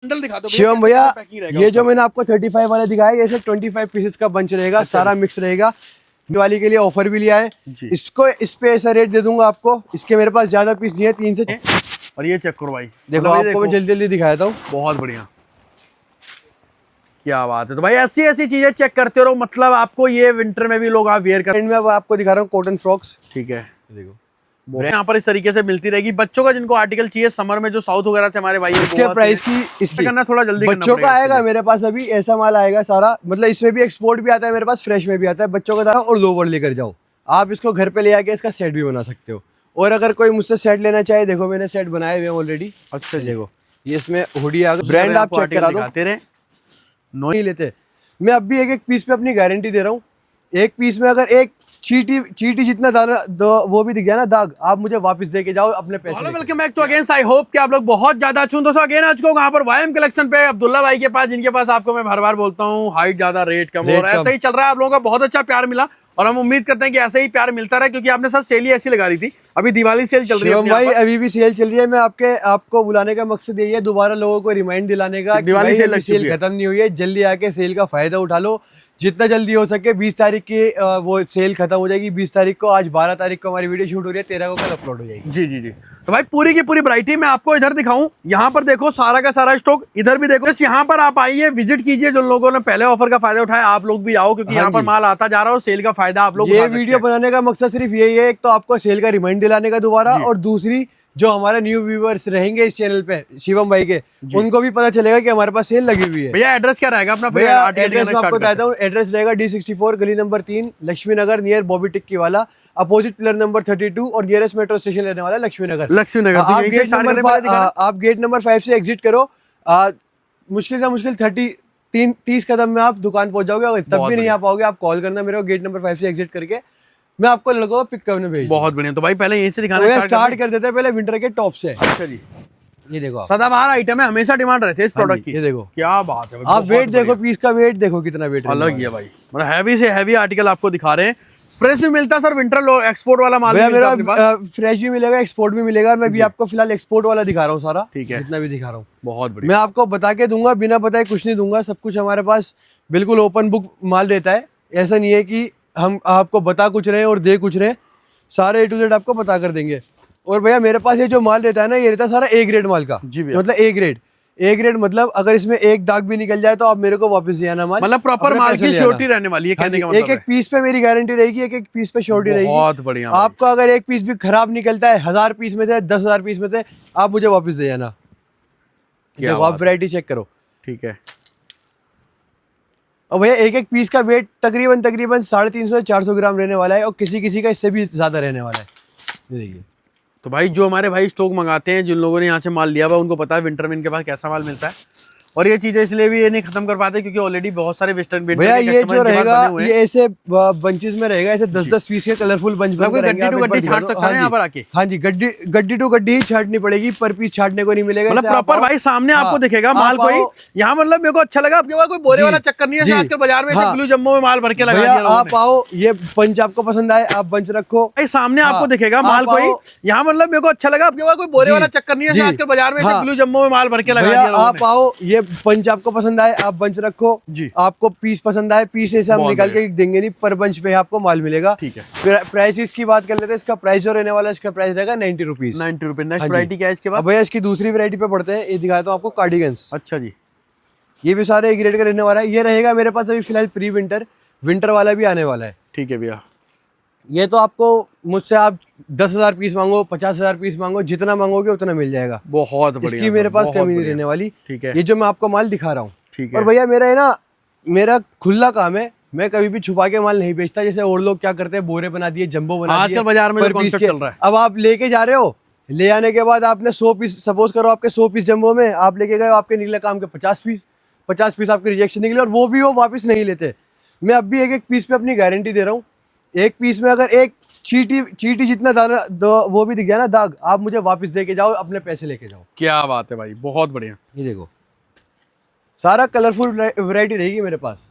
Bundle दिखा दो शिवम भैया, ये जो मैंने आपको 35 वाला दिखाया, ये 25 पीसेस का बंच रहेगा। अच्छा, सारा मिक्स रहेगा। दिवाली के लिए ऑफर भी लिया है इसको, इस पे ऐसा रेट दे दूंगा आपको। इसके मेरे पास ज्यादा पीस नहीं है, 3 से। और ये चेक करो भाई, देखो आपको मैं जल्दी जल्दी दिखाया था। बहुत बढ़िया, क्या बात है। तो भाई ऐसी ऐसी चीजें चेक करते रहो, मतलब आपको ये विंटर में भी लोग आप वेयर कर। मैं आपको दिखा रहा हूँ कॉटन फ्रॉक्स। ठीक है, देखो यहाँ पर इस तरीके से मिलती रहेगी बच्चों का, जिनको आर्टिकल चाहिए समर में, जो साउथ वगैरह से हमारे भाई। इसके प्राइस की इसकी करना थोड़ा जल्दी बच्चों का आएगा मेरे पास अभी, ऐसा माल आएगा सारा। मतलब इसमें भी एक्सपोर्ट भी आता है मेरे पास, फ्रेश में भी आता है। बच्चों का था और लोवर लेकर जाओ आप, इसको घर पे ले आके इसका सेट भी बना सकते हो। और अगर कोई मुझसे सेट लेना चाहे, देखो मैंने सेट बनाए हुए हैं ऑलरेडी। अच्छा देखो, ये इसमें हुडी आ गई, ब्रांड आप चेक करा दो। नहीं लेते, मैं अब भी एक एक पीस पे अपनी गारंटी दे रहा हूँ। एक पीस में अगर एक चीटी जितना वो भी दिख गया ना दाग, आप मुझे वापस दे के जाओ अपने पैसे। Welcome back to again. I hope कि आप लोग बहुत ज्यादा अच्छे हो। दोस्तों अगेन आ चुका हूं यहाँ पर वाईएम कलेक्शन पे, अब्दुल्ला भाई के पास, जिनके पास आपको मैं हर बार बोलता हूँ हाइट ज्यादा रेट कम, और ऐसा ही चल रहा है। आप लोगों का बहुत अच्छा प्यार मिला और हम उम्मीद करते हैं कि ऐसे ही प्यार मिलता रहे, क्योंकि आपने सर सेल ही ऐसी लगा दी थी। अभी दिवाली सेल चल रही है भाई, अभी भी सेल चल रही है। मैं आपको बुलाने का मकसद यही है, दोबारा लोगों को रिमाइंड दिलाने का, दिवाली सेल खत्म नहीं हुई है। जल्दी आके सेल का फायदा उठा लो जितना जल्दी हो सके। 20 तारीख की वो सेल खत्म हो जाएगी, 20 तारीख को। आज 12 तारीख को हमारी वीडियो शूट हो रही है, 13 को कल अपलोड हो जाएगी। जी जी जी। तो भाई पूरी की पूरी वैरायटी मैं आपको इधर दिखाऊं। यहाँ पर देखो सारा का सारा स्टॉक, इधर भी देखो। यहाँ पर आप आइए, विजिट कीजिए। जो लोगों ने पहले ऑफर का फायदा उठाया, आप लोग भी आओ, क्योंकि यहाँ पर माल आता जा रहा है और सेल का फायदा आप लोग। ये वीडियो बनाने का मकसद सिर्फ यही है, एक तो आपको सेल का रिमाइंड दिलाने का दोबारा, और दूसरी जो हमारे न्यू व्यूअर्स रहेंगे इस चैनल पे शिवम भाई के, उनको भी पता चलेगा कि हमारे पास सेल लगी हुई है। भैया एड्रेस क्या रहेगा अपना? भैया एड्रेस मैं आपको बताता हूँ। एड्रेस रहेगा D64 गली नंबर 3 लक्ष्मी नगर, नियर बॉबी टिक्की वाला, अपोजिट पिलर नंबर 32, और नियरेस्ट मेट्रो स्टेशन लेने वाला लक्ष्मी नगर। आप गेट नंबर 5 से एग्जिट करो, मुश्किल से मुश्किल 30 कदम में आप दुकान पहुंच जाओगे। तब भी नहीं आ पाओगे, आप कॉल करना मेरे को। गेट नंबर 5 से एग्जिट करके मैं आपको लड़कों को पिक करने भेज। बहुत बढ़िया। तो भाई पहले यहीं से दिखाना स्टार्ट कर देते हैं, पहले विंटर के टॉप से। अच्छा जी, ये देखो सदाबहार आइटम है, हमेशा डिमांड रहती है इस प्रोडक्ट की। ये देखो, क्या बात है। आप वेट देखो, पीस का वेट देखो कितना वेट अलग ही है भाई। मतलब हैवी से हैवी आर्टिकल आपको दिखा रहे हैं। फ्रेश भी मिलता है सर, विंटर एक्सपोर्ट वाला माल मेरा फ्रेश भी मिलेगा, एक्सपोर्ट भी मिलेगा। मैं भी आपको फिलहाल एक्सपोर्ट वाला दिखा रहा हूँ सारा, ठीक है, जितना भी दिखा रहा हूँ। बहुत बढ़िया। मैं आपको बता के दूंगा, बिना बताए कुछ नहीं दूंगा। सब कुछ हमारे पास बिल्कुल ओपन बुक माल रहता है। ऐसा नहीं है कि हम आपको बता कुछ रहे और दे कुछ रहे, सारे A to Z आपको बता कर देंगे। और भैया मेरे पास ये जो माल रहता है ना, ये रहता है सारा A ग्रेड माल का। मतलब A ग्रेड मतलब अगर इसमें एक दाग भी निकल जाए तो आप मेरे को वापस दे आना माल। मतलब प्रॉपर माल की श्योरिटी रहने वाली है, कहने का मतलब एक एक पीस पे मेरी गारंटी रहेगी, एक एक पीस पे श्योरिटी रहेगी। बहुत बढ़िया। आपको अगर एक पीस भी खराब निकलता है, 1000 पीस में से, 10,000 पीस में से, आप मुझे वापस दे जाना। देखो आप वैरायटी चेक करो, ठीक है। और भैया एक एक पीस का वेट तकरीबन 350 से 400 ग्राम रहने वाला है, और किसी का इससे भी ज्यादा रहने वाला है। देखिए, तो भाई जो हमारे भाई स्टॉक मंगाते हैं, जिन लोगों ने यहाँ से माल लिया हुआ, उनको पता है विंटर में इनके पास कैसा माल मिलता है। और ये चीजें इसलिए भी ये नहीं खत्म कर पाते, क्योंकि ऑलरेडी बहुत सारे वेस्टर्न भैया ये जो रहेगा, ये ऐसे बंचेस में रहेगा, ऐसे 10-10 पीस के कलरफुल बंच गड्डी टू गड्डी छाट सकता है यहाँ पर आके। हाँ जी, गड्डी टू गड्डी ही छाटनी पड़ेगी, पर पीस छाटने को नहीं मिलेगा। मतलब प्रॉपर भाई सामने आपको दिखेगा माल। कोई यहाँ मतलब मेरे को अच्छा लगा, आपके पास कोई बोरे वाला चक्कर नहीं है। आजकल बाजार में ब्लू जम्बो में माल भर के लगा दिया। आप आओ, ये बंच आपको पसंद आए, आप बंच रखो। भाई सामने आपको दिखेगा माल। कोई यहाँ मतलब मेरे को अच्छा लगा, आपके पास कोई बोरे वाला चक्कर नहीं है। आजकल बाजार में ब्लू जम्बो में माल भर के लगा दिया। आप आओ, ये बंच आपको पसंद आए, आप बंच रखो जी। आपको पीस पसंद आए, पीस ऐसे हम निकाल के देंगे नहीं, पर बंच पे आपको माल मिलेगा। ठीक है। प्राइस इसकी बात कर लेते हैं। इसका प्राइस जो रहने वाला है, इसका प्राइस रहेगा 90 रुपीज। 90 रुपीज। नेक्स्ट वैरायटी क्या है इसके बाद? भैया इसकी दूसरी वैरायटी पे बढ़ते हैं। ये दिखाता हूँ आपको, कार्डिगन्स। अच्छा जी, ये भी सारे एक ग्रेड का रहने वाला है। ये रहेगा मेरे पास अभी फिलहाल प्री विंटर, विंटर वाला भी आने वाला है। ठीक है भैया। ये तो आपको मुझसे आप 10,000 पीस मांगो, 50,000 पीस मांगो, जितना मांगोगे उतना मिल जाएगा। बहुत बढ़िया, इसकी मेरे पास कमी नहीं रहने वाली। ठीक है। ये जो मैं आपको माल दिखा रहा हूँ, ठीक है। और भैया मेरा है ना, मेरा खुला काम है, मैं कभी भी छुपा के माल नहीं बेचता। जैसे और लोग क्या करते हैं, बोरे बना दिए, जंबो बना दिए। आजकल बाजार में कॉन्सेप्ट चल रहा है। अब आप लेके जा रहे हो, ले आने के बाद आपने 100 पीस, सपोज करो आपके 100 पीस जंबो में आप लेके गए, आपके निकले काम के 50 पीस आपके रिजेक्शन निकले, और वो भी वो वापस नहीं लेते। मैं अब भी एक एक पीस पे अपनी गारंटी दे रहा हूँ। एक पीस में अगर एक चीटी जितना वो भी दिख गया ना दाग, आप मुझे वापस दे के जाओ, अपने पैसे लेके जाओ। क्या बात है भाई, बहुत बढ़िया। ये देखो, सारा कलरफुल वैरायटी रहेगी मेरे पास।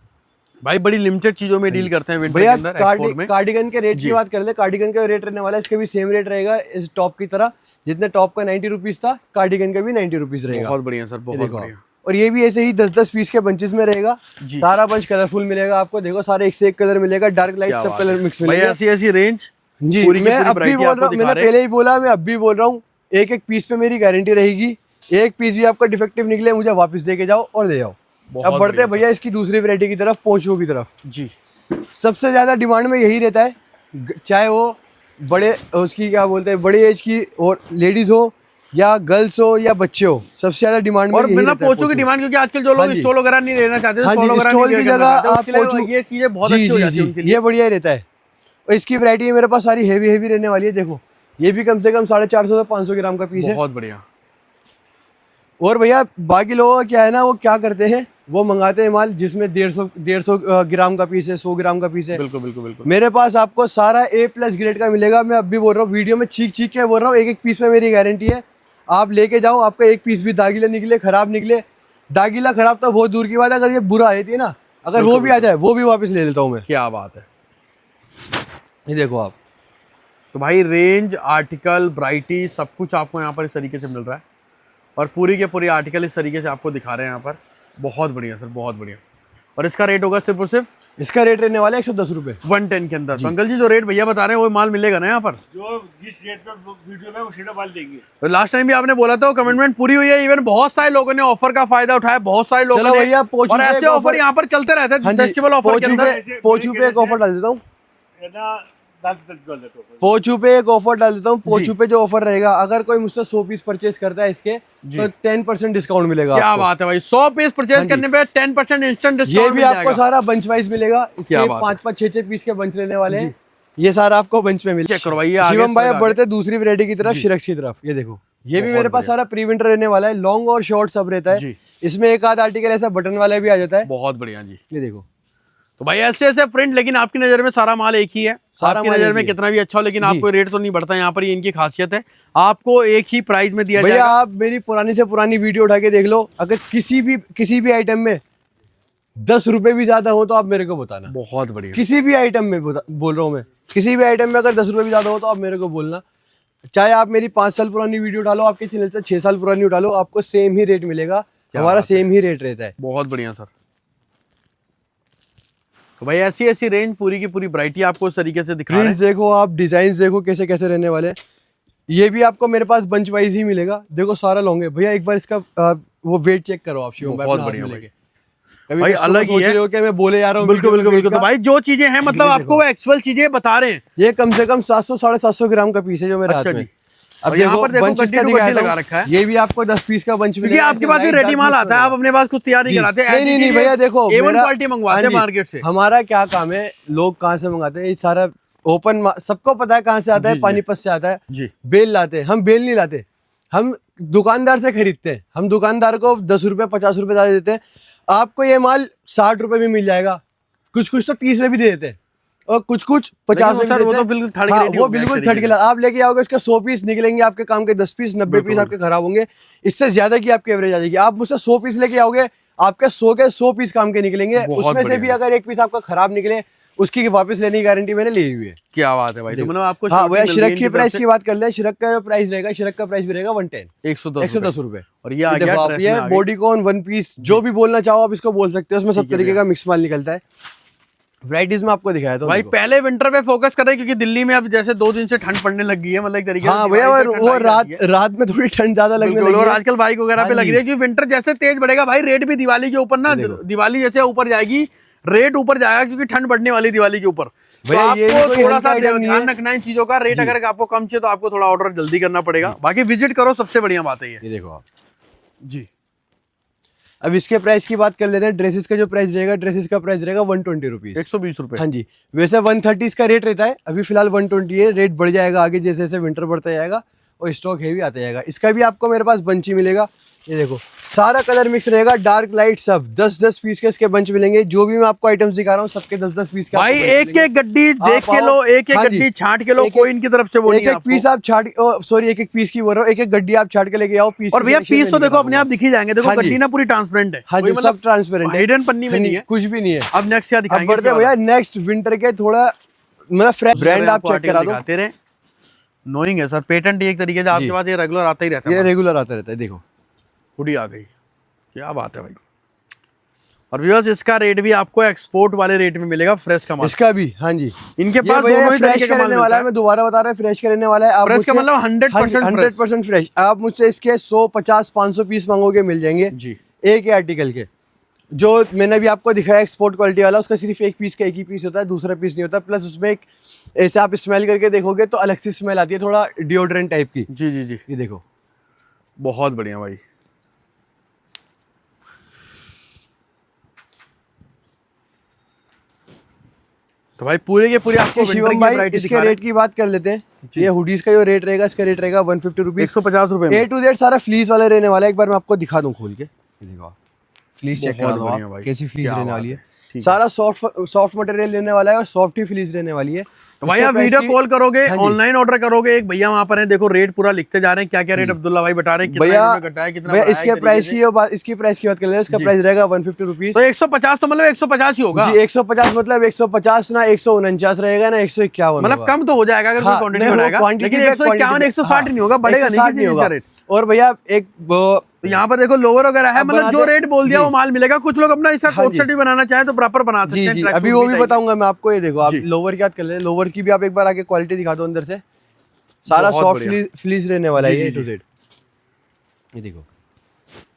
भाई बड़ी लिमिटेड चीजों में डील करते हैं भैया। कार्डिगन के रेट की बात कर ले, कार्डिगन का रेट रहने वाला है, इसका भी सेम रेट रहेगा इस टॉप की तरह। जितने टॉप का 90 रुपीज था, कार्डिगन का भी 90 रुपीज रहेगा। बहुत बढ़िया सर, बहुत बढ़िया। और ये भी ऐसे ही 10-10 पीस के बंचेस में रहेगा। जी। सारा बंच कलरफुल मिलेगा आपको, देखो सारे एक से एक कलर मिलेगा, डार्क लाइट क्या सब बात कलर है। मिक्स भाई मिलेंगे। ऐसी ऐसी रेंज जी, पूरी की मैं पूरी अब भी variety बोल आपको रहा हूँ, दिखा मैंने रहे हैं। पहले ही बोला, मैं अब भी बोल रहा हूँ, एक एक पीस पे मेरी गारंटी रहेगी। एक पीस भी आपका डिफेक्टिव निकले मुझे वापस दे के जाओ और ले जाओ। बहुत अब बढ़ते बढ़िया हैं भैया इसकी दूसरी वैरायटी की तरफ, पोंचुओं की तरफ। जी। सबसे ज्यादा डिमांड में यही रहता है, चाहे वो बड़े उसकी क्या बोलते हैं, बड़ी एज की और लेडीज हो या गर्ल्स हो या बच्चे हो, सबसे ज्यादा डिमांड में और यही बिना रहता है पोंचों की पोंचू। डिमांड, क्योंकि आजकल जो हाँ लोग जी, स्टॉल वगैरह नहीं लेना चाहते, हाँ स्टॉल जी, वगैरह नहीं स्टॉल वेयर की करना जगह चाहते, आप उसके लिए पोंचू, ये चीजें बहुत जी अच्छी हो जी जाती है जी, उनके लिए। ये बढ़िया ही रहता है। और इसकी वैरायटी मेरे पास सारी हेवी हेवी रहने वाली है। देखो ये भी कम से कम 450 से 500 ग्राम का पीस है। बहुत बढ़िया। और भैया बाकी लोगों का क्या है ना, वो क्या करते हैं, वो मंगाते हैं माल जिसमें 150 ग्राम का पीस है, 100 ग्राम का पीस है। बिल्कुल बिल्कुल बिल्कुल। मेरे पास आपको सारा A+ ग्रेड का मिलेगा। मैं अब भी बोल रहा हूँ, वीडियो में चीख चीख के बोल रहा हूँ, एक एक पीस में मेरी गारंटी है। आप लेके जाओ, आपका एक पीस भी दागीला निकले, खराब निकले, दागीला खराब तो बहुत दूर की बात है, अगर ये बुरा आई थी ना, अगर वो भी आ जाए वो भी वापस ले लेता हूँ मैं। क्या बात है। ये देखो आप, तो भाई रेंज, आर्टिकल, वैरायटी सब कुछ आपको यहाँ पर इस तरीके से मिल रहा है, और पूरी के पूरी आर्टिकल इस तरीके से आपको दिखा रहे हैं यहाँ पर। बहुत बढ़िया सर, बहुत बढ़िया। और इसका रेट होगा सिर्फ और सिर्फ इसका रेट रहने वाला है 110 रुपये 110 के अंदर। तो अंकल जी जो रेट भैया बता रहे हैं वो माल मिलेगा ना यहाँ पर? जो जिस रेट पे वीडियो में वो सीधा माल देंगे। तो लास्ट टाइम भी आपने बोला था, कमिटमेंट पूरी हुई है। इवन बहुत सारे लोगों ने ऑफर का फायदा उठाया, बहुत सारे लोगों चलो ने, भैया, पोंचू और पे ऐसे एक ऑफर ऑफर यहाँ पर चलते रहते हाँ हैं जी, फेस्टिवल ऑफर के अंदर। पोंचू पे एक ऑफर डाल देता हूँ। है ना, डाल देता हूँ। पोंचू पे एक ऑफर डाल देता हूँ। पोंचू पे जो ऑफर रहेगा, अगर कोई मुझसे 100 पीस परचेज करता है इसके, तो 10% डिस्काउंट मिलेगा क्या आपको। बात है भाई, 100 पीस हाँ परचेज जी। करने पे 10% इंस्टेंट ये डिस्काउंट भी मिल आपको जाएगा। सारा बंच वाइज मिलेगा। इसके क्या बात है। 5-5, 6-6 पीस के बंच रहने वाले हैं। ये सारा आपको बंच में मिलेगा। चेक करो भाई, ये आगे शिवम भाई, से अब आगे। बढ़ते दूसरी वैरायटी की तरफ, शिरक्स की तरफ। ये देखो, ये भी बहुत मेरे पास बढ़िया। सारा प्री विंटर रहने वाला है, लॉन्ग और शॉर्ट सब रहता जी। है। इसमें एक आध आर्टिकल ऐसा बटन वाला भी आ जाता है। बहुत बढ़िया जी। ये देखो, तो भाई ऐसे ऐसे प्रिंट, लेकिन आपकी नजर में सारा माल एक ही है। सारा आपकी माल नजर एक में ही है। कितना भी अच्छा हो, लेकिन जी। आपको रेट तो नहीं बढ़ता यहाँ पर। ये इनकी खासियत है, आपको एक ही प्राइस में दिया भैया जाएगा। आप मेरी पुरानी से पुरानी वीडियो उठा के देख लो, अगर किसी भी आइटम में 10 रुपए भी ज्यादा हो तो आप मेरे को बताना। बहुत बढ़िया। किसी भी आइटम में बोल रहा हूँ मैं, किसी भी आइटम में अगर 10 रुपए भी ज्यादा हो तो आप मेरे को बोलना। चाहे आप मेरी 5 साल पुरानी वीडियो उठा लो, आपके चैनल से 6 साल पुरानी उठा लो, आपको सेम ही रेट मिलेगा। हमारा बात है। सेम ही रेट रहता है। बहुत बढ़िया सर। तो भाई ऐसी ऐसी रेंज, पूरी की पूरी वैरायटी आपको इस तरीके से दिखा रहे प्रिंट्स हैं। देखो आप, डिजाइन देखो कैसे कैसे रहने वाले हैं। ये भी आपको मेरे पास बंच वाइज ही मिलेगा। देखो सारा लॉन्ग है भैया, एक बार इसका वो वेट चेक करो आप शिवम भाई, बहुत अपना हाथ बढ़िया में भाई। लेके। कभी भाई कस्टमर अलग ही सोच है। रहे हो कि मैं बोले जा रहा हूँ बिल्कुल वीडियो में बिल्कुल weight बिल्कुल। तो का। भाई जो चीजें हैं, मतलब ये आपको देखो। वो एक्चुअल चीजें बता रहे हैं। ये कम से कम 700-750 ग्राम का पीस है जो मेरे अच्छा हाथ में। जी। अब और यहाँ देखो पर देखो बंच गड्डी इसका टू दिखाया गड्डी था, लगा रखा है। ये भी आपको 10 पीस का बंच क्योंकि मिलेगा। आपके पास भी रेडी माल आता है, आप अपने पास कुछ तैयार नहीं जी। कराते हैं। नहीं भैया, देखो A1 मेरा- क्वालिटी मंगवाते हाँ हैं जी, मार्केट से। हमारा क्या काम है, लोग कहाँ से मंगाते हैं, ये सारा ओपन सबको पता है कहाँ से आता जी, है, जी। पानीपत से आता है। जी। बेल लाते हैं हम, बेल नहीं लाते हम, दुकानदार से खरीदते हैं। हम दुकानदार को 10 रुपए 50 रुपए ज्यादा देते हैं। आपको ये माल 60 रुपए में मिल जाएगा, कुछ कुछ तो 30 में भी दे देते हैं, और कुछ 50 में भी सर देते वो तो हैं। बिल्कुल थर्ड हाँ, ग्रेड वो बिल्कुल थर्ड क्लास। आप लेके आओगे, उसके 100 पीस निकलेंगे आपके काम के, 10 पीस 90 पीस आपके खराब होंगे। इससे ज्यादा की आपकी एवरेज आ जाएगी। आप मुझसे 100 पीस लेके आओगे, आपके 100 के 100 पीस काम के निकलेंगे। बहुत उसमें से बढ़िया भी है। अगर एक पीस आपका खराब निकले, उसकी वापस लेने की गारंटी मैंने ली हुई है। क्या बात है भाई। तो मतलब आपको हाँ भैया, मिल रही है शिरक की इनकी प्राइस तरफ की बात कर ले। शिरक का जो प्राइस रहेगा, शिरक का प्राइस भी रहेगा 110 से 110 रुपए। और ये आ गया देखो आप, ड्रेस ये में आ गई। बॉडीकॉन वन पीस, जो भी बोलना चाहो आप इसको बोल सकते हो। उसमें सब तरीके का मिक्स माल निकलता है। वैराइटीज में आपको दिखाया था भाई पहले विंटर पे फोकस कर रहे हैं, क्योंकि दिल्ली में अब जैसे 2 दिन से ठंड पड़ने लग गई है, मतलब एक तरीके से हाँ भैया, दिवाली वो तक ठंड वो आई जाती है। रात में थोड़ी ठंड ज्यादा लगने बिल्कुल, लगी और है। आजकल बाइक वगैरह पे हाँ लग जी। रही है, क्योंकि विंटर जैसे तेज बढ़ेगा भाई, रेट भी दिवाली के ऊपर ना, दिवाली जैसे ऊपर जाएगी रेट ऊपर जाएगा, क्योंकि ठंड बढ़ने वाली दिवाली के ऊपर। तो भैया, ये भी आपको कोई थोड़ा हल्का सा item नहीं ध्यान है। रखना है इन चीजों का। रेट अगर आपको कम चाहिए तो आपको थोड़ा ऑर्डर जल्दी करना पड़ेगा। बाकी विजिट करो, सबसे बढ़िया बात है ये। ये देखो आप, जी। अब इसके प्राइस की बात कर लेते हैं। ड्रेसेस का जो प्राइस रहेगा, ड्रेसेस का प्राइस रहेगा 120 रुपीज। 120 रुपए। हाँ जी, वैसे 130 इसका रेट रहता है, अभी फिलहाल 120 है। रेट बढ़ जाएगा आगे जैसे जैसे विंटर बढ़ता जाएगा और स्टॉक हेवी आता जाएगा। इसका भी आपको मेरे पास बंच ही मिलेगा। ये देखो सारा कलर मिक्स रहेगा, डार्क लाइट सब 10-10 पीस के इसके बंच मिलेंगे। जो भी मैं आपको आइटम्स दिखा रहा हूँ, सबके 10-10 पीस के भाई आपको bunch एक मिलेंगे। एक गड्डी देख के आओ। लो, एक एक हाँ जी। गड्डी छांट के लो, एक- कोई इनकी तरफ से वो नहीं एक है एक आपको। पीस आप छाट, सॉरी, एक एक पीस की बोल रहा हूँ, एक एक गड्डी आप छाट के लेके आओ। पीस और भैया पीस तो देखो अपने आप दिख दिख ही जाएंगे। देखो हाँ जी। गड्डी ना पूरी ट्रांसपेरेंट है, हाँ कोई जी, मतलब सब ट्रांसपेरेंट है, हिडन पन्नी में नहीं है। कुछ भी नहीं है। अब नेक्स्ट क्या अब दिखाएंगे? बढ़ते भैया नेक्स्ट विंटर के, थोड़ा मतलब फ्रेश ब्रांड आप चेक करा दो। दिखाते रहे, नोइंग है सर, पेटेंट एक तरीके से आपके जी। पास ये रेगुलर आता ही रहता ये है। रेगुलर आता रहता है। देखो हुडी आ गई, क्या बात है भाई। और व्यूअर्स इसका रेट भी आपको एक्सपोर्ट वाले रेट में मिलेगा, फ्रेश का माल। इसका भी हाँ जी, इनके पास दोनों ही फ्रेश तरीके का का माल रहने वाला मिलता है। मैं दोबारा बता रहा हूँ, फ्रेश का रहने वाला है। आप फ्रेश का मतलब 100% 100% फ्रेश। आप मुझसे इसके 100, 50, 500 पीस मांगोगे मिल जाएंगे जी। एक ही आर्टिकल के। जो मैंने अभी आपको दिखाया एक्सपोर्ट क्वालिटी वाला, उसका सिर्फ एक पीस का एक ही पीस होता है, दूसरा पीस नहीं होता। प्लस उसमें एक ऐसे आप स्मेल करके देखोगे तो अलग सी स्मेल आती है, थोड़ा डिओड्रेंट टाइप की। जी जी जी, ये देखो, बहुत बढ़िया भाई। तो भाई पूरे के पूरे आपको शिवम भाई इसके रेट की बात कर लेते हैं। ये हुडीज का जो रेट रहेगा, इसका रेट रहेगा 150 रुपीज, 150 रुपए। ए टू जेड सारा फ्लीस वाला रहने वाला है। एक बार मैं आपको दिखा दूं खोल के, ये देखो आप फ्लीस चेक करा दो आप, कैसी फ्लीस रहने वाली है। सारा सॉफ्ट मटेरियल रहने वाला है और सॉफ्ट ही फ्लीस रहने वाली है। तो भाई आप वीडियो कॉल करोगे, ऑनलाइन ऑर्डर करोगे, एक भैया वहां पर है, देखो रेट पूरा लिखते जा रहे हैं, क्या क्या रेट अब्दुल्ला भाई बता रहे हैं, भैया इसके प्राइस की बात कर ले, इसका प्राइस रहेगा 150 रुपीज। तो 150 तो मतलब 150 ही होगा जी। 150 मतलब 150 ना 149 रहेगा ना 151, मतलब कम तो हो जाएगा अगर कोई क्वांटिटी बढ़ाएगा, लेकिन 151 160 नहीं होगा, बढ़ेगा नहीं होगा रेट। और भैया एक तो यहाँ पर देखो लोअर वगैरह है, मतलब जो रेट बोल दिया वो माल मिलेगा। कुछ लोग अपना इसका कोट सेट भी बनाना चाहे तो प्रॉपर बना सकते हैं। जी, अभी वो भी बताऊंगा मैं आपको। ये देखो आप लोवर की बात कर ले, लोवर की भी आप एक बार आके क्वालिटी दिखा दो अंदर से। सारा सॉफ्ट फ्लीस रहने वाला है ये टू जेड। ये देखो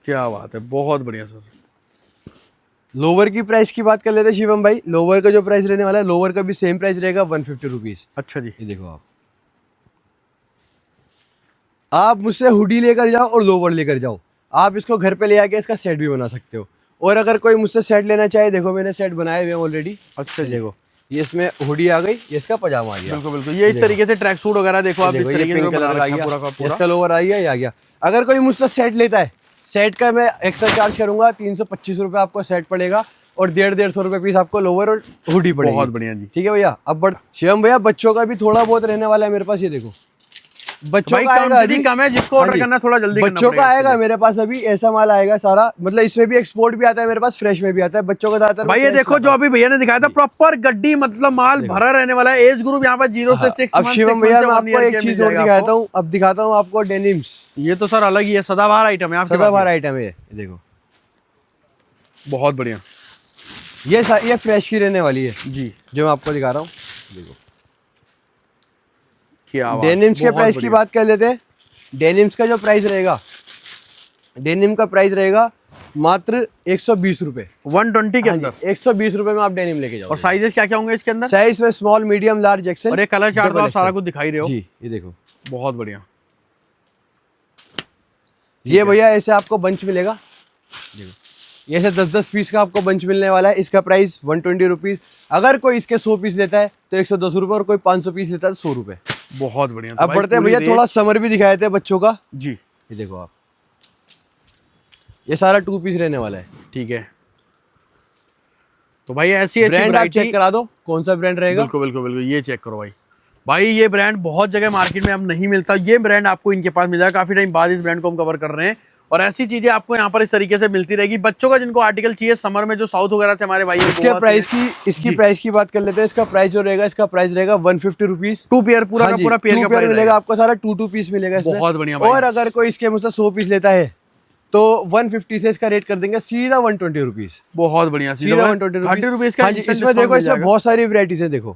क्या बात है, बहुत बढ़िया सर। लोवर की प्राइस की बात कर लेते हैं शिवम भाई। लोवर का जो प्राइस रहने वाला है, लोवर का भी सेम प्राइस रहेगा 150 रुपीज। अच्छा जी। ये देखो आप मुझसे हुडी लेकर जाओ और लोवर लेकर जाओ, आप इसको घर पे ले आके इसका सेट भी बना सकते हो। और अगर कोई मुझसे सेट लेना चाहे, देखो मैंने सेट बनाए हुए हैं ऑलरेडी। अच्छा देखो ये इसमें हुडी आ गई, ये इसका पजामा आ गया। बिल्कुल बिल्कुल, ये इस तरीके से ट्रैक सूट वगैरह देखो आप, इस तरीके से कलर आ गया, पूरा का पूरा। इसका लोवर आ गया, ये आ गया। अगर कोई मुझसे सेट लेता है, सेट का मैं एक्स्ट्रा चार्ज करूंगा 325 रुपये आपको सेट पड़ेगा, और 150 रुपये पीस आपको लोवर और हुडी पड़ेगी। बहुत बढ़िया जी। ठीक है भैया। अब शिवम भैया बच्चों का भी थोड़ा बहुत रहने वाला है मेरे पास। ये देखो बच्चों का आएगा अभी, कम है, जिसको ऑर्डर करना थोड़ा जल्दी बच्चों का आएगा मेरे पास अभी। ऐसा माल आएगा सारा, मतलब इसमें भी एक्सपोर्ट भी आता है मेरे पास, फ्रेश में भी आता है बच्चों का ज्यादातर। भाई ये देखो जो अभी भैया ने दिखाया था, प्रॉपर गड्डी, मतलब माल भरा रहने वाला है। एज ग्रुप यहाँ पर 0 से 6। अब शिवम भैया मैं आपको एक चीज और दिखाता हूँ, अब दिखाता हूँ आपको डेनिम्स। ये तो सर अलग ही है, सदाबहार आइटम है, सदाबहार आइटम है। देखो बहुत बढ़िया, ये फ्रेश की रहने वाली है जी, जो मैं आपको दिखा रहा हूँ। देखो डेनिम्स के प्राइस की बात कर लेते हैं। डेनिम्स का जो प्राइस रहेगा, डेनिम का प्राइस रहेगा मात्र 120 रुपए, 120 के अंदर 120 रुपए में आप डेनिम लेके जाओ। और साइजेस क्या क्या होंगे इसके अंदर? साइज में स्मॉल, मीडियम, लार्ज, एक्सेल। और ये कलर चार्ट आप सारा कुछ दिखाई रहे हो जी। ये देखो बहुत बढ़िया। ये भैया ऐसे आपको बंच मिलेगा, देखो ये ऐसे 10-10 पीस का आपको बंच मिलने वाला है। इसका प्राइस 120 रुपीज। अगर कोई इसके 100 पीस लेता है तो 110 रुपए, और कोई 500 पीस लेता है तो 100 रुपए। बहुत बढ़िया। अब बढ़ते हैं भैया, थोड़ा समर भी दिखाए थे बच्चों का जी। ये देखो आप, ये सारा 2 पीस रहने वाला है। ठीक है, तो भाई ऐसी ब्रांड आप चेक करा दो, कौन सा ब्रांड रहेगा। बिल्कुल बिल्कुल बिल्कुल, ये चेक करो भाई। भाई ये ब्रांड बहुत जगह मार्केट में अब नहीं मिलता, ये ब्रांड आपको इनके पास मिल जाएगा। काफी टाइम बाद इस ब्रांड को हम कवर कर रहे हैं, और ऐसी चीजें आपको यहाँ पर इस तरीके से मिलती रहेगी। बच्चों का जिनको आर्टिकल चाहिए समर में, जो साउथ वगैरह से हमारे भाई, इसके प्राइस की बात कर लेते हैं। इसका प्राइस जो रहेगा, इसका प्राइस रहेगा 150 रुपीज। 2 पेयर पूरा का पूरा पेयर का मिलेगा आपको, सारा 2 पीस मिलेगा इसमें। बहुत बढ़िया। और अगर कोई इसके मुझसे 100 पीस लेता है तो 150 से इसका रेट कर देंगे सीधा 120 रुपीज। बहुत बढ़िया, सीधा 120 रुपीज का। इसमें देखो, इसमें बहुत सारी वैरायटीज है। देखो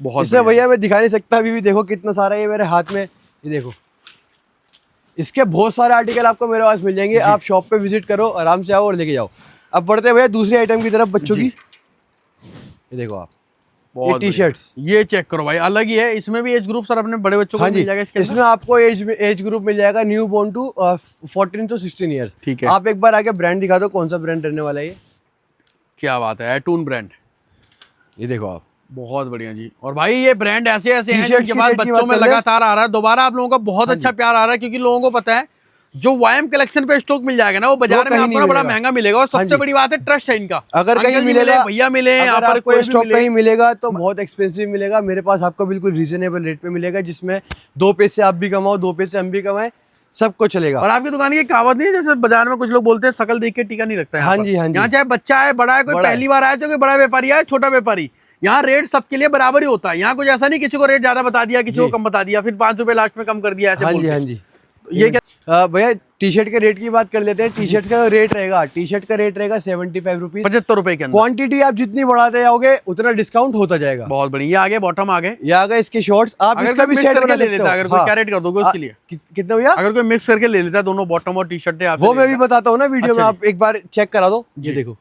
बहुत, इससे भैया मैं दिखा नहीं सकता अभी भी। देखो कितना सारा ये मेरे हाथ में, ये देखो इसके बहुत सारे आर्टिकल आपको मेरे पास मिल जाएंगे। आप शॉप पे विजिट करो, आराम से आओ और लेके जाओ। अब बढ़ते हैं भैया दूसरी आइटम की तरफ, बच्चों की। ये देखो आप, ये टी शर्ट्स, ये चेक करो भाई, अलग ही है। इसमें भी एज ग्रुप सर अपने बड़े बच्चों को मिल जाएगा। इसमें आपको एज ग्रुप मिल जाएगा newborn to 14 to 16 years. ठीक है, आप एक बार आके ब्रांड दिखा दो, कौन सा ब्रांड रहने वाला है ये। क्या बात है, एटून ब्रांड। ये देखो आप, बहुत बढ़िया जी। और भाई ये ब्रांड ऐसे ऐसे हैं जिनके पास बच्चों में लगातार आ रहा है। दोबारा आप लोगों का बहुत अच्छा प्यार आ रहा है, क्योंकि लोगों को पता है जो वायम कलेक्शन पे स्टॉक मिल जाएगा ना, वो बाजार में आपको बड़ा महंगा मिलेगा। और सबसे बड़ी बात है ट्रस्ट है इनका। अगर कहीं मिलेगा, भैया मिले, यहाँ पर कोई स्टॉक कहीं मिलेगा तो बहुत एक्सपेंसिव मिलेगा। मेरे पास आपको बिल्कुल रीजनेबल रेट पे मिलेगा, जिसमें 2 पैसे आप भी कमाओ, 2 पैसे हम भी कमाए, सबको चलेगा। और आपकी दुकान की कहावत नहीं है, जैसे बाजार में कुछ लोग बोलते हैं शकल देख के टीका नहीं लगता है। हाँ जी, हाँ जी। यहाँ चाहे बच्चा है, बड़ा है, कोई पहली बार आया, तो कोई बड़ा व्यापारी है, छोटा व्यापारी, यहाँ रेट सबके लिए बराबर ही होता है। यहाँ कुछ ऐसा नहीं किसी को रेट ज्यादा बता दिया, किसी को कम बता दिया, फिर 5 रुपए लास्ट में कम कर दिया। हाँ जी, हाँ जी। ये क्या भैया टी शर्ट के रेट की बात कर लेते हैं। टी शर्ट का रेट रहेगा, टी शर्ट का रेट रहेगा 75 रुपीज। 75 रुपए के अंदर। क्वांटिटी आप जितनी बढ़ाते जाओगे उतना डिस्काउंट होता जाएगा। बहुत बढ़िया। ये आगे बॉटम आगे, ये आ गए इसके शॉर्ट्स। आप अगर इसका भी कोई सेट mix बना करके ले सकते लेता हो। है, अगर कोई हाँ। कैरेट कर दोगे उसके लिए कितने भैया? अगर कोई मिक्स करके ले लेता है दोनों बॉटम और टी शर्टें, वो मैं भी बताता हूँ ना वीडियो में, अच्छा आप एक बार चेक करा दो। ये देखो,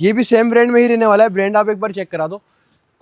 ये भी सेम ब्रांड में ही रहने वाला है। ब्रांड आप एक बार चेक करा दो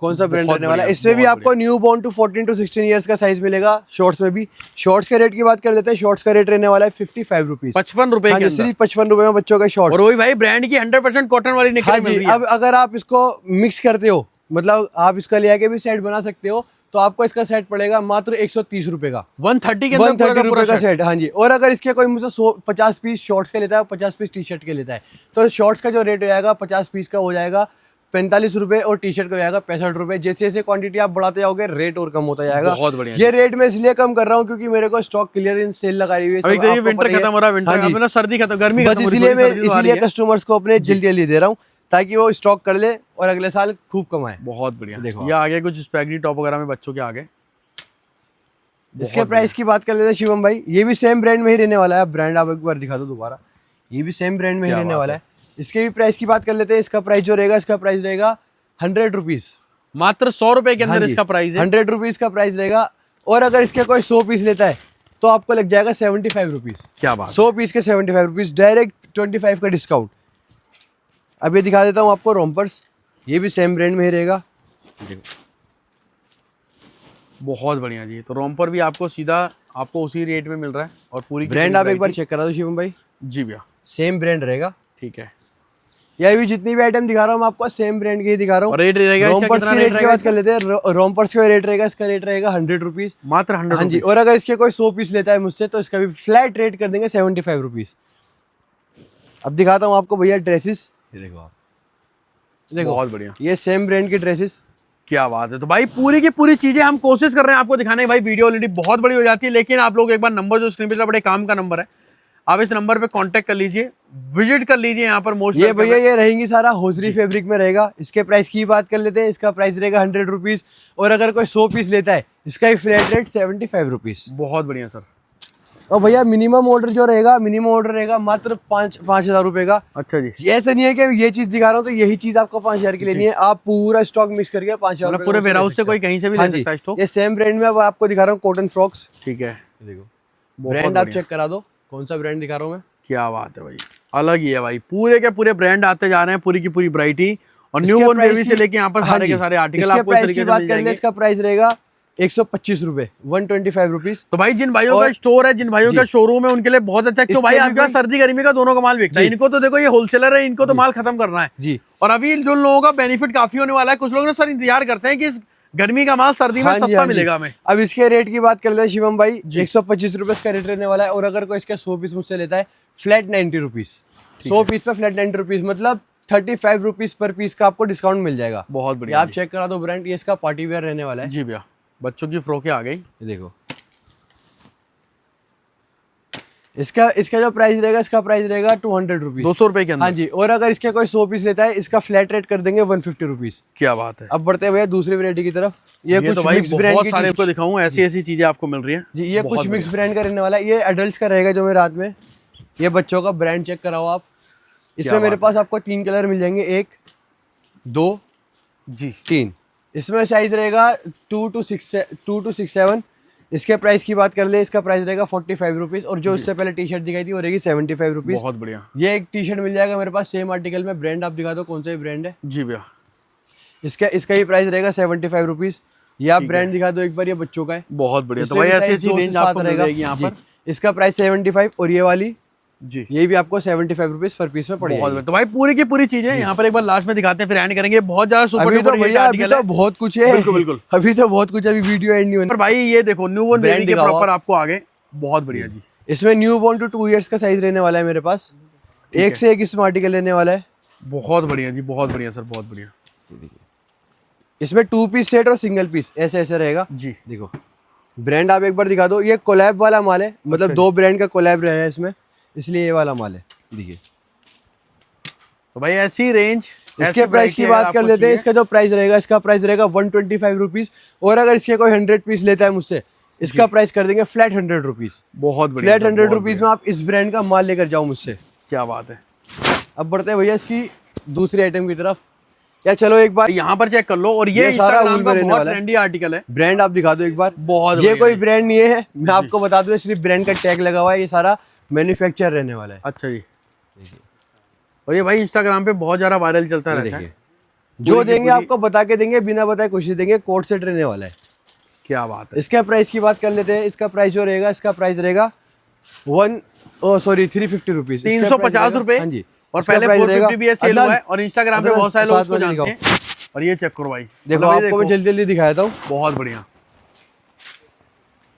कौन सा ब्रांड बहुत रहने वाला है। बढ़िया, इसमें भी बहुत आपको newborn to 14 to 16 years का साइज मिलेगा। शॉर्ट्स में भी, शॉर्ट्स के रेट की बात कर लेते हैं। शॉर्ट्स का रेट रहने वाला है 55 रुपीज। 55 रुपए हाँ के जी, अंदर। सिर्फ 55 रुपए में बच्चों का शॉर्ट्स। और वही भाई ब्रांड की 100% कॉटन वाली निकल हाँ मिल जी। रही है। अब अगर आप इसको मिक्स करते हो, मतलब आप इसका ले आके भी सेट बना सकते हो, तो आपको इसका सेट पड़ेगा मात्र 130 रुपए का। 130 के अंदर 130 रुपए का सेट। सेट। हाँ जी। और अगर इसके कोई मुझसे 50 पीस शॉर्ट्स का लेता है, 50 पीस टी शर्ट के लेता है, तो शॉर्ट्स का जो रेट हो जाएगा 50 पीस का हो जाएगा 45 रुपए और टी शर्ट का हो जाएगा 65 रुपए। जैसे जैसे क्वांटिटी आप बढ़ाते जाओगे रेट और कम होता जाएगा। बहुत बढ़िया। ये रेट मैं इसलिए कम कर रहा हूँ क्योंकि मेरे को स्टॉक क्लियरेंस सेल लगाई हुई है। अभी सब देखिए आपको विंटर पता ही है। खत्म हो रहा है, विंटर हाँ जी। अब ना सर्दी खत्म, गर्मी बस खत्म हो रही इसलिए है, मैं सर्दी तो आ रही इसीलिए है। कस्टमर्स को अपने जल्दी जल्दी दे रहा हूँ ताकि वो स्टॉक कर ले और अगले साल खूब कमाए। बहुत बढ़िया। देखो ये आगे कुछ स्पैगेटी टॉप वगैरह में बच्चों के आगे। इसके प्राइस की बात कर लेते हैं शिवम भाई। ये भी सेम ब्रांड में ही रहने वाला है। ब्रांड आप एक बार दिखा दो दोबारा। ये भी सेम ब्रांड में ही रहने वाला है। इसके भी प्राइस की बात कर लेते हैं। इसका प्राइस जो रहेगा, इसका प्राइस रहेगा 100 रुपीज। मात्र 100 रुपए के अंदर इसका प्राइस है। 100 रुपीज का प्राइस रहेगा। और अगर इसके कोई 100 पीस लेता है तो आपको लग जाएगा 75 रुपीज। क्या बात। 100 पीस के 75 रुपीज, डायरेक्ट 25 का डिस्काउंट। अब ये दिखा देता हूँ आपको रोम्पर्स। ये भी सेम ब्रांड में ही रहेगा। बहुत बढ़िया जी। तो रोम पर भी आपको सीधा आपको उसी रेट में मिल रहा है और पूरी ब्रांड आप एक बार चेक करा दो शिवम भाई। जी भैया। सेम ब्रांड रहेगा। ठीक है। ये भी जितनी भी आइटम दिखा रहा हूँ मैं आपको सेम ब्रांड के ही दिखा रहा हूँ। और रेट रहेगा इसका रोम्पर्स कितना की रेट रेट की बात कर लेते हैं। रोम्पर्स का रेट रहेगा, इसका रेट रहेगा 100 रुपीज। मात्र 100 हाँ जी। और अगर इसके कोई 100 पीस लेता है मुझसे तो इसका भी फ्लैट रेट कर देंगे 75 रुपीज। अब दिखाता हूँ आपको भैया ड्रेसेस। ये देखो आप, देखो बहुत बढ़िया। ये सेम ब्रांड की ड्रेसेस। क्या बात है। तो भाई पूरी की पूरी चीजें हम कोशिश कर रहे हैं आपको दिखाने की। भाई वीडियो ऑलरेडी बहुत बड़ी हो जाती है, लेकिन आप लोग एक बार नंबर जो स्क्रीन पे चल, बड़े काम का नंबर है, आप इस नंबर पे कांटेक्ट कर लीजिए, विजिट कर लीजिए यहाँ पर। मोस्ट ये भैया ये रहेंगी सारा होजरी फैब्रिक में रहेगा। इसके प्राइस की बात कर लेते हैं। इसका प्राइस रहेगा 100 रुपीज। और अगर कोई 100 पीस लेता है इसका ही फ्लैट रेट 75 रुपीज। बहुत बढ़िया सर। और भैया मिनिमम ऑर्डर जो रहेगा, मिनिमम ऑर्डर रहेगा मात्र 5,000 रुपए का। अच्छा जी। ये ऐसा नहीं है कि ये चीज दिखा रहा हूँ तो यही चीज आपको 5,000 की लेनी है। आप पूरा स्टॉक मिक्स करके 5,000 मतलब पूरे वेयर हाउस से कोई कहीं से भी ले सकता है स्टॉक। ये सेम ब्रांड में अब आपको दिखा रहा हूँ कॉटन फ्रॉक्स। ठीक है। देखो ब्रांड आप चेक करा दो कौन सा ब्रांड दिखा रहा हूँ मैं। क्या बात है भाई, अलग ही है भाई। पूरे के पूरे ब्रांड आते जा रहे हैं, पूरी की पूरी वैरायटी। और न्यू बॉर्न बेबी से लेके यहाँ पर सारे के सारे आर्टिकल आपको इस तरीके से मिल जाएंगे। इसका प्राइस रहेगा 125 रुपए, 125 रुपीज। तो भाई जिन भाइयों का स्टोर है, जिन भाइयों का शोरूम है, उनके लिए बहुत अच्छा है। क्यों भाई आपके पास सर्दी गर्मी का दोनों का माल बिकता है। इनको तो देखो ये होलसेलर है, इनको तो माल खत्म करना है जी। और अभी जो लोगों का बेनिफिट काफी होने वाला है। कुछ लोग ना सर इंतजार करते हैं कि इस गर्मी का माल सर्दी में सस्ता मिलेगा हमें। अब इसके रेट की बात कर लेते हैं शिवम भाई। 125 रुपए का रेट रहने वाला है। और अगर कोई इसके 100 पीस मुझसे लेता है फ्लैट 90 रुपीज। 100 पीस पे फ्लैट 90 रुपीज, मतलब 35 रुपीज पर पीस का आपको डिस्काउंट मिल जाएगा। बहुत बढ़िया। आप चेक करा दो ब्रांड। ये इसका पार्टी वेयर रहने वाला है। जी भैया। बच्चों की फ्रॉकें आ गई। ये देखो इसका जो प्राइस रहेगा, इसका प्राइस रहेगा 200 रुपीज, 200 रुपए के अंदर। हाँ जी। और अगर इसके कोई 100 पीस लेता है इसका फ्लैट रेट कर देंगे 150 रुपीज। क्या बात है। अब बढ़ते हैं भैया दूसरी वैरायटी की तरफ। ये कुछ तो भाई मिक्स ब्रांड बहुत की सारे आपको दिखाऊं, ऐसी ऐसी चीजें आपको मिल रही हैं जी। ये कुछ मिक्स ब्रांड का रहने वाला है। ये एडल्ट्स का रहेगा जो मेरे हाथ में। ये बच्चों का ब्रांड चेक कराओ आप। इसमें मेरे पास आपको 3 कलर मिल जाएंगे, 1 2 जी 3। इसमें साइज रहेगा 2 to 6 7। इसके प्राइस की बात कर ले, इसका प्राइस रहेगा 45 रुपीज। और जो उससे पहले टी शर्ट दिखाई थी वो रहेगी 75 रुपीज। बहुत बढ़िया। ये एक टी शर्ट मिल जाएगा मेरे पास सेम आर्टिकल में। ब्रांड आप दिखा दो कौन सा ही ब्रांड है। जी भैया। इसका ही प्राइस रहेगा 75 रुपीज। ये आप ब्रांड दिखा दो एक बार, ये बच्चों का है। बहुत बढ़िया। तो भाई ऐसी ऐसी रेंज आपको मिल जाएगी यहाँ पर। इसका प्राइस 75। और ये वाली जी, ये भी आपको 75 रुपीज पर पीस में पड़ेगी। तो भाई पूरी की पूरी चीजें यहाँ पर एक बार लास्ट में दिखाते हैं, फिर एंड करेंगे। बहुत ज्यादा सुपर अभी तो डुपर भैया अभी तो बहुत कुछ है। बिल्कुल बिल्कुल। अभी तो बहुत कुछ, अभी वीडियो एंड नहीं होने। पर भाई ये देखो न्यू बॉर्न बेबी के दिखाओ प्रॉपर आपको आगे। बहुत बढ़िया जी। इसमें न्यू बॉर्न टू 2 इयर्स का साइज रहने वाला है मेरे पास। एक से एक इसमें आर्टिकल रहने वाला है। बहुत बढ़िया जी, बहुत बढ़िया सर, बहुत बढ़िया। इसमें 2 पीस सेट और सिंगल पीस ऐसे ऐसे रहेगा जी। देखो ब्रांड आप एक बार दिखा दो। ये कोलैब वाला माल है, मतलब 2 ब्रांड का कोलैब रहा है इसमें, इसलिए ये वाला माल है। देखिए तो भाई ऐसी रेंज। इसके प्राइस की बात कर लेते हैं। इसका जो प्राइस रहेगा, इसका प्राइस रहेगा 125 रुपीज। और अगर इसके कोई 100 पीस लेता है मुझसे, इसका प्राइस कर देंगे फ्लैट 100 रुपीज। बहुत बढ़िया फ्लैट 100 रुपीज में आप इस ब्रांड का माल लेकर जाओ मुझसे। क्या बात है। अब बढ़ते हैं भैया इसकी दूसरी आइटम की तरफ। या चलो एक बार यहाँ पर चेक कर लो, और ये सारा Instagram वूल का में रहने बहुत वाला है। ट्रेंडी आर्टिकल है। ब्रांड आप दिखा दो एक बार। बहुत ये बढ़िया कोई है। ब्रांड नहीं है, मैं आपको बता दूं, सिर्फ ब्रांड का टैग लगा हुआ है, ये सारा मैन्युफैक्चर रहने वाला है। अच्छा जी। और ये भाई इंस्टाग्राम पे बहुत ज्यादा वायरल चलता रहता है। जो देंगे आपको बता के देंगे, बिना बताए कुछ नहीं देंगे। कोट सेट रहने वाला है। क्या बात है। इसका प्राइस की बात कर लेते हैं। इसका प्राइस जो रहेगा, इसका प्राइस रहेगा 350 रुपीज, 350 रुपए। हाँ जी। और पहले 450 भी सेल हुआ है, और इंस्टाग्राम पे बहुत सारे लोग इसको जानते हैं। और ये चेक करो भाई, देखो आपको मैं जल्दी जल्दी दिखाया था। बहुत बढ़िया।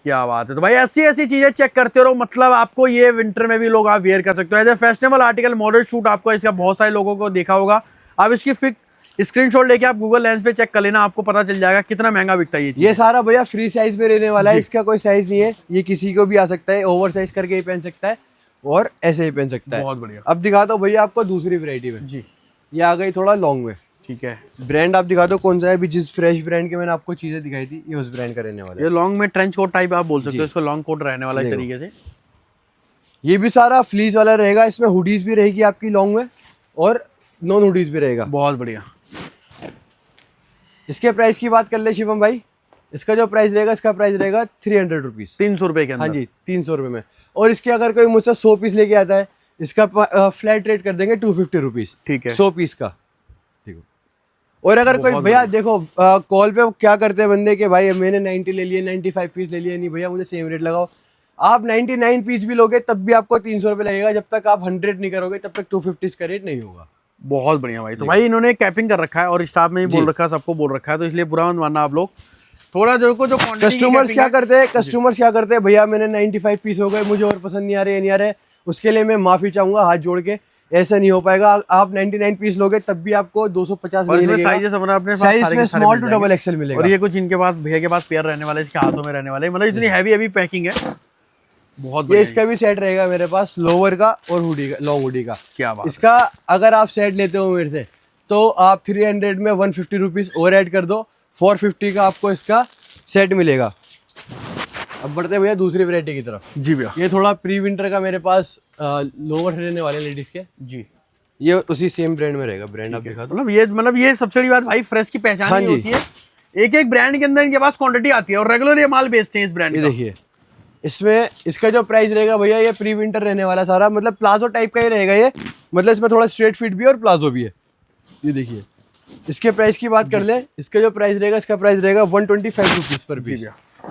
क्या बात है। तो भाई ऐसी ऐसी चीजें चेक करते रहो, मतलब आपको ये विंटर में भी लोग आप वेयर कर सकते हो as a festival article. Model shoot आपको इसका बहुत सारे लोगों को देखा होगा। आप इसकी फिक स्क्रीनशॉट लेके आप गूगल लेंस पे चेक कर लेना, आपको पता चल जाएगा कितना महंगा बिकता है ये सारा भैया फ्री साइज में रहने वाला है। इसका कोई साइज नहीं है, ये किसी को भी आ सकता है। ओवर साइज करके ही पहन सकता है और ऐसे ही पहन सकता है। बहुत बढ़िया। अब दिखाता हूँ भैया आपको दूसरी वैरायटी में जी। ये आ गई थोड़ा लॉन्ग में। ठीक है। ब्रांड आप दिखा दो कौन सा है। अभी जिस फ्रेश ब्रांड के मैंने आपको चीजें दिखाई थी, ये उस ब्रांड का रहने वाला है। ये लॉन्ग में ट्रेंच कोट टाइप आप बोल सकते हो इसको, लॉन्ग कोट रहने वाला है तरीके से। ये भी सारा फ्लीस वाला रहेगा। इसमें हुडीज भी रहेगी आपकी लॉन्ग में, और नॉन हुडीज भी रहेगा। बहुत बढ़िया। इसके प्राइस की बात कर ले शिवम भाई, इसका जो प्राइस रहेगा, इसका प्राइस रहेगा 300 रुपीज। 300 रुपए के अंदर। हाँ जी, 300 रुपए में। और इसके अगर कोई मुझसे 100 पीस लेके आता है, इसका फ्लैट रेट कर देंगे 250 रुपीज। ठीक है। 100 पीस का। ठीक है। और अगर कोई भैया देखो कॉल पे क्या करते हैं बंदे के, भाई मैंने 90 ले लिए, 95 पीस ले लिए, नहीं भैया मुझे सेम रेट लगाओ। आप 99 पीस भी लोगे तब भी आपको 300 रुपए लगेगा। जब तक आप 100 नहीं करोगे तब तक 250 का रेट नहीं होगा। बहुत बढ़िया भाई। तो भाई इन्होंने कैपिंग कर रखा है, और स्टाफ में भी बोल रखा है, सबको बोल रखा है, तो इसलिए बुरा मत मानना आप लोग। थोड़ा जो कस्टमर्स क्या करते हैं, भैया मैंने 95 पीस हो गए, मुझे और पसंद नहीं आ रहे, नहीं आ रहे, उसके लिए मैं माफी चाहूंगा हाथ जोड़ के। ऐसा नहीं हो पाएगा। आप 99 पीस लोगे तब भी आपको 250 नहीं लगेगा। साइज में स्मॉल टू डबल एक्सेल मिलेगा। और ये कुछ इनके पास भैया के पास पेयर रहने वाले, इसके हाथों में रहने वाले, मतलब इतनी हैवी पैकिंग है। बहुत ये इसका भी सेट रहेगा मेरे पास, लोअर का और हुडी का, लॉन्ग हुडी का। क्या बात। इसका अगर आप सेट लेते हो मेरे से, तो आप 300 में 150 रुपीज और ऐड कर दो, 450 का आपको इसका सेट मिलेगा। अब बढ़ते हैं भैया दूसरी वैरायटी की तरफ। जी भैया। ये थोड़ा प्री विंटर का मेरे पास लोअर रहने वाले लेडीज के। जी। ये उसी सेम ब्रांड में रहेगा। ब्रांड आप दिखा दो। मतलब ये सबसे बड़ी बात भाई, फ्रेश की पहचान हाँ ही जी। होती है। एक एक ब्रांड के अंदर इनके पास क्वांटिटी आती है, और रेगुलर ये माल बेचते हैं इस ब्रांड ये का। देखिए, इसमें इसका जो प्राइस रहेगा भैया, ये प्री विंटर रहने वाला सारा, मतलब प्लाजो टाइप का ही रहेगा ये। मतलब इसमें थोड़ा स्ट्रेट फिट भी और प्लाजो भी है। ये देखिए, इसके प्राइस की बात कर ले, इसका जो प्राइस रहेगा, इसका प्राइस रहेगा 125 रुपीज पर पीस।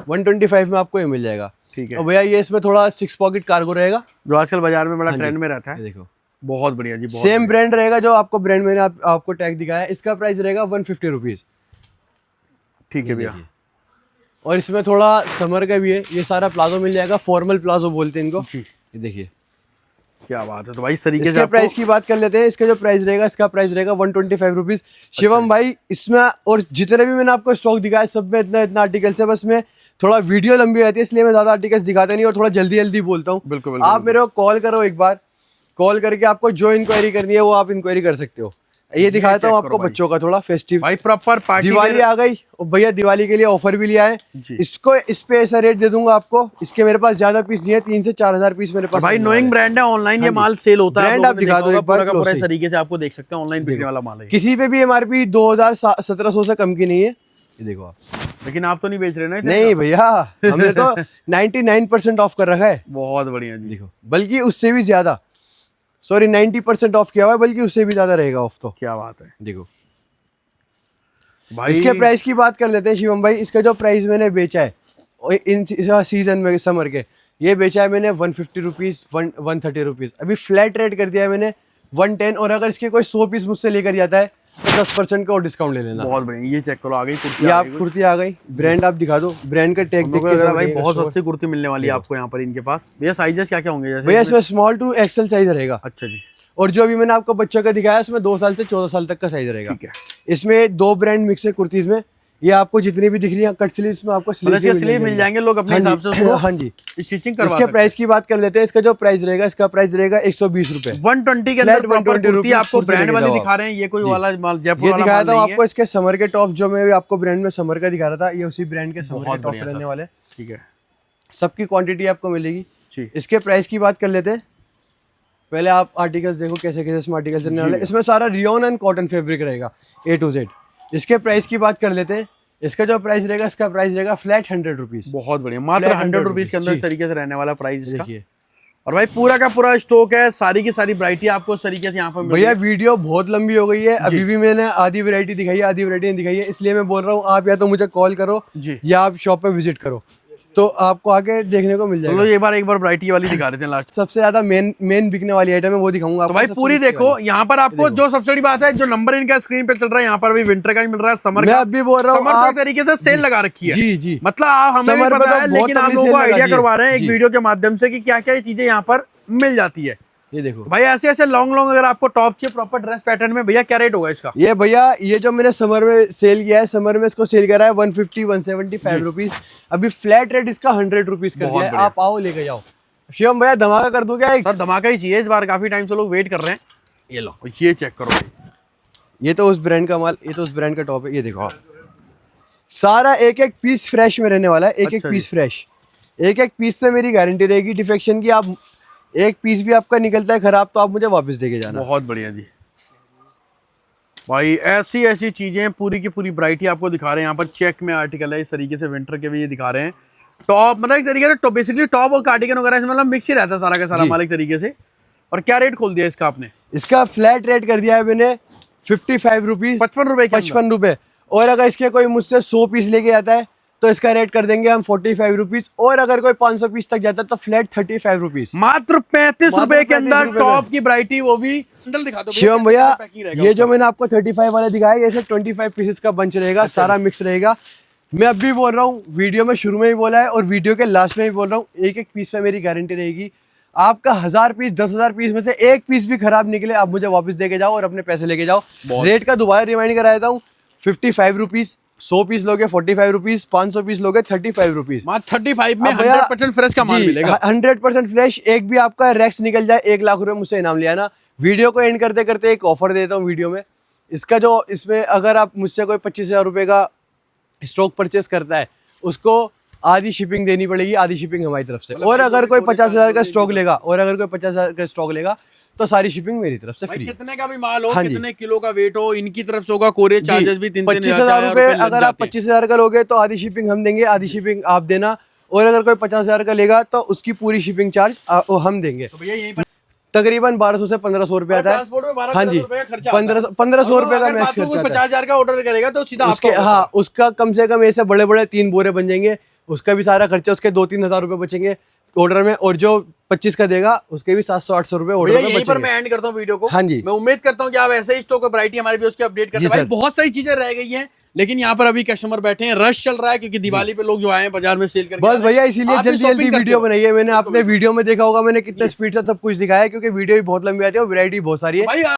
125 में आपको ये मिल जाएगा। ठीक है। और भैया ये इसमें थोड़ा 6 पॉकेट कार्गो रहेगा, जो आजकल बाजार में बड़ा ट्रेंड में रहता ये है। देखो बहुत बढ़िया जी। बहुत सेम ब्रांड रहेगा जो आपको ब्रांड मैंने आपको टैग दिखाया है। इसका प्राइस रहेगा 150 रुपीज। ठीक है भैया। और इसमें थोड़ा समर का भी है। ये सारा प्लाजो मिल जाएगा, फॉर्मल प्लाजो बोलते हैं इनको। ये देखिए, क्या बात है। तो भाई इस तरीके से इसके प्राइस की बात कर लेते हैं। इसका जो प्राइस रहेगा, इसका प्राइस रहेगा 125 रुपीज। शिवम भाई, इसमें और जितने भी मैंने आपको स्टॉक दिखाया सब में इतना आर्टिकल्स है। बस मैं थोड़ा वीडियो लंबी रहती है, इसलिए मैं ज्यादा आर्टिकल्स दिखाता नहीं और थोड़ा जल्दी जल्दी बोलता हूँ। बिल्कुल। आप मेरे को कॉल करो एक बार, कॉल करके आपको जो इंक्वायरी करनी है वो आप इंक्वायरी कर सकते हो। ये दिखाता हूँ आपको बच्चों का थोड़ा फेस्टिव। भाई प्रॉपर पार्टी दिवाली आ गई और भैया दिवाली के लिए ऑफर भी लिया है। इसको इस पे ऐसा रेट दे दूंगा आपको। इसके मेरे पास ज्यादा पीस नहीं है, 3 से 4 हजार पीस मेरे पास। भाई नोइंग ब्रांड है, ऑनलाइन ये माल सेल होता है। ब्रांड आप दिखा दो एक बार पूरा तरीके से आपको देख सकते हैं, ऑनलाइन बिकने वाला माल है। किसी पे भी एमआरपी 2700 से कम की नहीं है। ये देखो आप, लेकिन आप तो नहीं बेच रहे ना? नहीं भैया, हमने तो 99% ऑफ कर रखा है। बहुत बढ़िया जी। देखो, बल्कि उससे भी ज्यादा, सॉरी 90% ऑफ किया हुआ है, बल्कि उससे भी ज्यादा रहेगा ऑफ तो। क्या बात है। देखो भाई, इसके प्राइस की बात कर लेते हैं शिवम भाई। इसका जो प्राइस मैंने बेचा है इन सीजन में, समर के, ये बेचा है मैंने 150 रुपीज, 130 रुपीज। अभी फ्लैट रेट कर दिया है मैंने 110। और अगर इसके कोई 100 पीस मुझसे लेकर जाता है तो 10% का और डिस्काउंट ले लेना। बहुत बढ़िया। ये चेक करो, आ गई कुर्ती। ये आप कुर्ती आ गई। ब्रांड आप दिखा दो, ब्रांड का टैग देख के भाई बहुत सस्ती कुर्ती मिलने वाली है आपको यहाँ पर इनके पास। भैया साइजेस क्या क्या होंगे? जैसे भैया इसमें स्मॉल टू एक्सेल साइज रहेगा। अच्छा जी। और जो अभी मैंने आपको बच्चों का दिखाया उसमें 2 साल से 14 साल तक का साइज रहेगा। ठीक है। इसमें 2 ब्रांड मिक्स है कुर्तीज में। ये आपको जितनी भी दिख रही है कट स्लीव्स में आपको स्लीव मिल जाएंगे, लोग अपने हिसाब से उसको हाँ जी स्टिचिंग करवा इसके प्राइस की बात कर लेते हैं। इसका जो प्राइस रहेगा, इसका प्राइस रहेगा 120 रुपए। 120 के अंदर 120 कुर्ती आपको ब्रांड वाली दिखा रहे हैं। ये कोई वाला माल जयपुर ये वाला दिखाया माल था नहीं है। आपको इसके समर के टॉप, जो मैं भी आपको ब्रांड में समर का दिखा रहा था, ये उसी ब्रांड के समर के टॉप रहने वाले। ठीक है। सबकी क्वांटिटी आपको मिलेगी। जी। इसके प्राइस की बात कर लेते हैं। पहले आप आर्टिकल्स देखो कैसे कैसे इसमें आर्टिकल्स रहने वाले। इसमें सारा रियोन एंड कॉटन फैब्रिक रहेगा A to Z। इसके प्राइस की बात कर लेते हैं। इसका जो प्राइस रहेगा, इसका प्राइस रहेगा फ्लैट 100 रुपीज। बहुत बढ़िया, मात्र Flat 100 रुपीज के अंदर जी। इस तरीके से रहने वाला प्राइस इसका। देखिए और भाई पूरा का पूरा स्टॉक है, सारी की सारी वैरायटी आपको इस तरीके से यहाँ पर मिल भैया, रही है। वीडियो बहुत लंबी हो गई है। अभी भी मैंने आधी वैरायटी दिखाई है, आधी वैरायटी नहीं दिखाई है, इसलिए मैं बोल रहा हूँ आप या तो मुझे कॉल करो जी। या आप शॉप पे विजिट करो, तो आपको आगे देखने को मिल चलो जाएगा। एक बार वैरायटी वाली दिखा देते हैं लास्ट। सबसे ज्यादा मेन बिकने वाली आइटम है, वो दिखाऊंगा तो आपको। भाई सबसे पूरी सस्ती देखो, वाली। यहाँ पर आपको जो सबसे बड़ी बात है, जो नंबर इनका स्क्रीन पे चल रहा है, यहाँ पर भी विंटर का ही मिल रहा है, समर मैं का। अभी बोल रहा हूँ समर तो आप- एक तरीके से सेल लगा रखी है। जी जी। मतलब आप हमें भी समर में पता तो है, बहुत लेकिन आप तगड़ी लोगों को सेल लगा आइडिया दी है। करवा रहे हैं एक जी। वीडियो के माध्यम से कि क्या क्या चीजें यहाँ पर मिल जाती है। ये देखो भाई ऐसे ऐसे लॉन्ग अगर आपको टॉप चाहिए प्रॉपर ड्रेस पैटर्न में, भैया क्या रेट होगा इसका? ये भैया, ये जो मैंने समर में सेल किया है, समर में इसको सेल करा है 150 175 रुपीज। अभी फ्लैट रेट इसका 100 रुपीज कर बहुत दिया है। बढ़िया। आप आओ लेके जाओ। शिवम भैया धमाका कर दूं क्या एक? सर धमाका ही चाहिए इस बार, काफी टाइम से लोग वेट कर रहे हैं। ये लो, ये चेक करो भाई। ये तो उस ब्रांड का माल, ये तो उस ब्रांड का टॉप है। ये देखो आप, सारा एक एक पीस फ्रेश में रहने वाला है। एक एक अच्छा पीस फ्रेश, एक एक पीस से मेरी गारंटी रहेगी डिफेक्शन की। आप एक पीस भी आपका निकलता है खराब तो आप मुझे वापस देके जाना। बहुत बढ़िया जी। भाई ऐसी ऐसी चीजें पूरी की पूरी वैरायटी आपको दिखा रहे हैं। यहाँ पर चेक में आर्टिकल है, इस तरीके से विंटर के भी ये दिखा रहे हैं। टॉप मतलब एक तरीके से बेसिकली टॉप और कार्डिगन वगैरह इसमें मतलब मिक्स ही रहता है सारा का सारा जी। माल एक तरीके से। और क्या रेट खोल दिया इसका आपने? इसका फ्लैट रेट कर दिया है मैंने 55 रुपीज, 55 रुपए के अंदर। 55 रुपए। और अगर इसके कोई मुझसे 100 पीस लेके आता है तो इसका रेट कर देंगे हम 45 रुपीज। और अगर कोई 500 पीस तक जाता है तो फ्लैट 35 रुपीज। मात्र 35 रुपए के 35 अंदर रुपए टॉप में। की वैरायटी, वो भी बंडल दिखा दो शिवम भैया, ये जो मैं मैंने आपको 35 वाला दिखाया है, ये 25 पीसेस का बंच रहेगा। सारा मिक्स रहेगा। मैं अब भी बोल रहा हूँ, वीडियो में शुरू में भी बोला है और वीडियो के लास्ट में भी बोल रहा हूँ, एक एक पीस पे मेरी गारंटी रहेगी। आपका 1000 पीस 10,000 पीस में से एक पीस भी खराब निकले, आप मुझे वापस देके जाओ और अपने पैसे लेके जाओ। रेट का दोबारा रिमाइंड करा देता हूँ, 55 रुपीज। 100 पीस लोगे 45 रुपीज, 500 पीस लोगे 35 रुपीज। मात्र 35 में अब भैया, 100% फ्रेश का माल जी, मिलेगा। 100% फ्रेश। एक भी आपका रैक्स निकल जाए, 1 लाख रुपए मुझसे इनाम लिया ना। वीडियो को एंड करते करते एक ऑफर देता हूँ वीडियो में। इसका जो इसमें अगर आप मुझसे कोई 25,000 रुपए का स्टॉक परचेस करता है, उसको आधी शिपिंग देनी पड़ेगी, आधी शिपिंग हमारी तरफ से। और अगर कोई 50,000 का स्टॉक लेगा, और अगर कोई 50,000 का स्टॉक लेगा तो सारी शिपिंग मेरी तरफ से भाई फ्री। कितने का भी माल हो, हाँ जी। कितने किलो का वेट हो, इनकी तरफ से होगा कोरियर चार्जेस भी 3-3 25,000 रुपए अगर आप 25,000 का लोगे तो आधी शिपिंग हम देंगे, आधी शिपिंग आप देना। और अगर कोई 50,000 का लेगा तो उसकी पूरी शिपिंग चार्ज हम देंगे। तो भैया यहीं पर तकरीबन 1200 से 1500 रुपए आता है। ट्रांसपोर्ट में 1200 हाँ जी, रुपए का खर्चा 1500 रुपए का मैक्स खर्चा आता है। 50,000 का ऑर्डर करेगा तो सीधा उसके आपका हाँ, उसका कम से कम ऐसे बड़े बड़े 3 बोरे बन जाएंगे। उसका भी सारा खर्चा, उसके 2-3 हजार रुपए बचेंगे ऑर्डर में। और जो 25 का देगा उसके भी 700-800 रुपए ऑर्डर भैया में यहीं पर बचेंगे। मैं एंड करता हूँ वीडियो को। हाँ जी। मैं उम्मीद करता हूँ कि आप ऐसे ही स्टॉक वैरायटी हमारे भी उसके अपडेट करते जी हैं। भाई सर। बहुत सारी चीजें रह गई हैं, लेकिन यहाँ पर अभी कस्टमर बैठे हैं, रश चल रहा है क्योंकि दिवाली पे लोग जो आए हैं बाजार में सेल करके बस भैया इसीलिए आप भी जल्दी shopping जल्दी करते वीडियो हो। बनाई है मैंने। आपने वीडियो में देखा होगा मैंने कितने स्पीड से सब कुछ दिखाया है, क्योंकि वीडियो भी बहुत लंबी आती है और वैरायटी बहुत सारी है। भाई